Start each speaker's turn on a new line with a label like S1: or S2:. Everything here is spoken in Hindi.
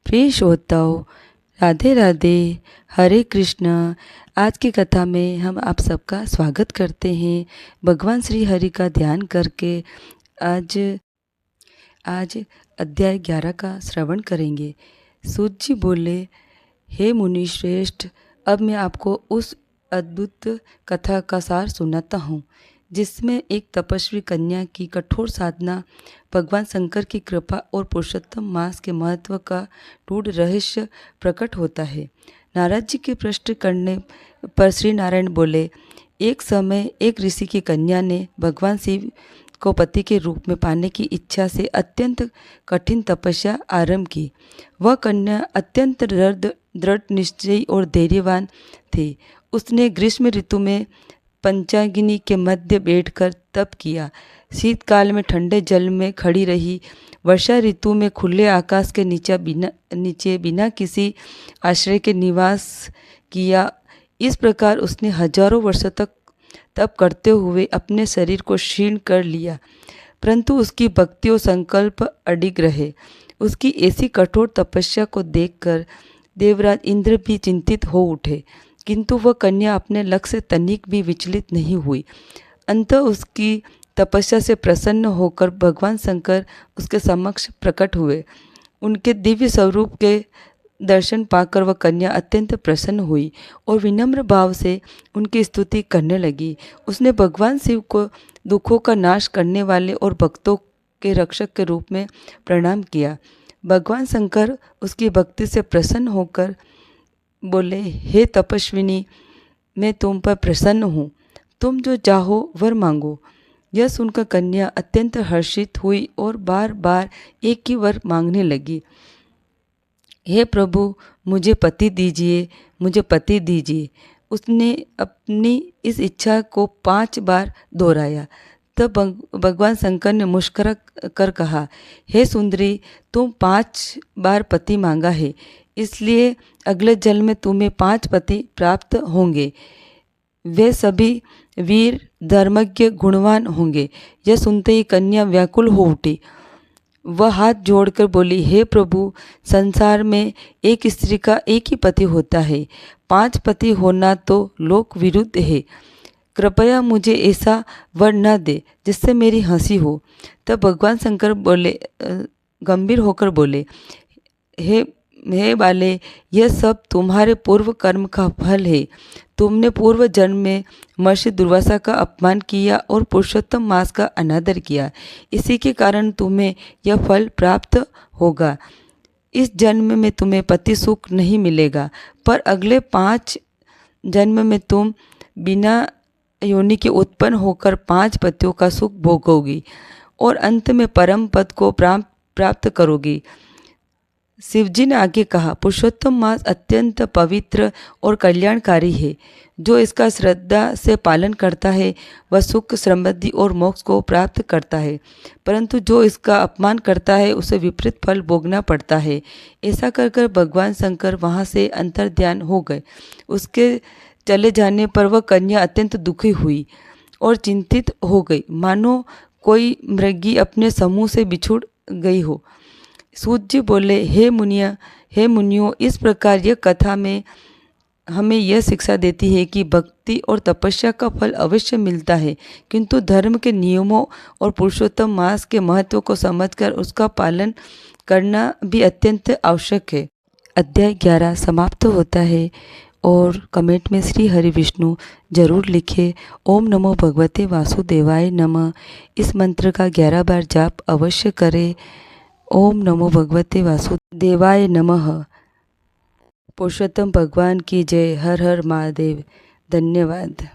S1: प्रिय श्रोताओं, राधे राधे, हरे कृष्ण। आज की कथा में हम आप सबका स्वागत करते हैं। भगवान श्री हरि का ध्यान करके आज अध्याय 11 का श्रवण करेंगे। सूत जी बोले, हे मुनि श्रेष्ठ, अब मैं आपको उस अद्भुत कथा का सार सुनाता हूँ जिसमें एक तपस्वी कन्या की कठोर साधना, भगवान शंकर की कृपा और पुरुषोत्तम मास के महत्व का गूढ़ रहस्य प्रकट होता है। नारद जी के प्रश्न करने पर श्री नारायण बोले, एक समय एक ऋषि की कन्या ने भगवान शिव को पति के रूप में पाने की इच्छा से अत्यंत कठिन तपस्या आरंभ की। वह कन्या अत्यंत दृढ़ निश्चयी और धैर्यवान थी। उसने ग्रीष्म ऋतु में पंचाग्नि के मध्य बैठकर तप किया, शीतकाल में ठंडे जल में खड़ी रही, वर्षा ऋतु में खुले आकाश के नीचे बिना किसी आश्रय के निवास किया। इस प्रकार उसने हजारों वर्षों तक तप करते हुए अपने शरीर को क्षीण कर लिया, परंतु उसकी भक्ति और संकल्प अडिग रहे। उसकी ऐसी कठोर तपस्या को देखकर देवराज इंद्र भी चिंतित हो उठे, किंतु वह कन्या अपने लक्ष्य से तनिक भी विचलित नहीं हुई। अंततः उसकी तपस्या से प्रसन्न होकर भगवान शंकर उसके समक्ष प्रकट हुए। उनके दिव्य स्वरूप के दर्शन पाकर वह कन्या अत्यंत प्रसन्न हुई और विनम्र भाव से उनकी स्तुति करने लगी। उसने भगवान शिव को दुखों का नाश करने वाले और भक्तों के रक्षक के रूप में प्रणाम किया। भगवान शंकर उसकी भक्ति से प्रसन्न होकर बोले, हे तपस्विनी, मैं तुम पर प्रसन्न हूँ, तुम जो चाहो वर मांगो। यह सुनकर कन्या अत्यंत हर्षित हुई और बार बार एक ही वर मांगने लगी, हे प्रभु, मुझे पति दीजिए, मुझे पति दीजिए। उसने अपनी इस इच्छा को 5 बार दोहराया। तब भगवान शंकर ने मुस्कुरा कर कहा, हे सुंदरी, तुम 5 बार पति मांगा है, इसलिए अगले जन्म में तुम्हें 5 पति प्राप्त होंगे। वे सभी वीर, धर्मज्ञ, गुणवान होंगे। यह सुनते ही कन्या व्याकुल हो उठी। वह हाथ जोड़कर बोली, हे प्रभु, संसार में एक स्त्री का एक ही पति होता है, 5 पति होना तो लोक विरुद्ध है। कृपया मुझे ऐसा वर न दे जिससे मेरी हंसी हो। तब भगवान शंकर बोले, गंभीर होकर बोले, हे बाले, यह सब तुम्हारे पूर्व कर्म का फल है। तुमने पूर्व जन्म में महर्षि दुर्वासा का अपमान किया और पुरुषोत्तम मास का अनादर किया, इसी के कारण तुम्हें यह फल प्राप्त होगा। इस जन्म में तुम्हें पति सुख नहीं मिलेगा, पर अगले 5 जन्म में तुम बिना योनि के उत्पन्न होकर 5 पतियों का सुख भोगोगी और अंत में परम पद को प्राप्त करोगी। शिवजी ने आगे कहा, पुरुषोत्तम मास अत्यंत पवित्र और कल्याणकारी है। जो इसका श्रद्धा से पालन करता है वह सुख, समृद्धि और मोक्ष को प्राप्त करता है, परंतु जो इसका अपमान करता है उसे विपरीत फल भोगना पड़ता है। ऐसा कर भगवान शंकर वहाँ से अंतर्ध्यान हो गए। उसके चले जाने पर वह कन्या अत्यंत दुखी हुई और चिंतित हो गई, मानो कोई मृगी अपने समूह से बिछुड़ गई हो। सूत जी बोले, हे मुनियों, इस प्रकार यह कथा में हमें यह शिक्षा देती है कि भक्ति और तपस्या का फल अवश्य मिलता है, किंतु धर्म के नियमों और पुरुषोत्तम मास के महत्व को समझकर उसका पालन करना भी अत्यंत आवश्यक है। अध्याय 11 समाप्त होता है और कमेंट में श्री हरि विष्णु जरूर लिखे। ओम नमो भगवते वासुदेवाय नमः। इस मंत्र का 11 बार जाप अवश्य करें। ओम नमो भगवते वासुदेवाय नमः। पुरुषोत्तम भगवान की जय। हर हर महादेव। धन्यवाद।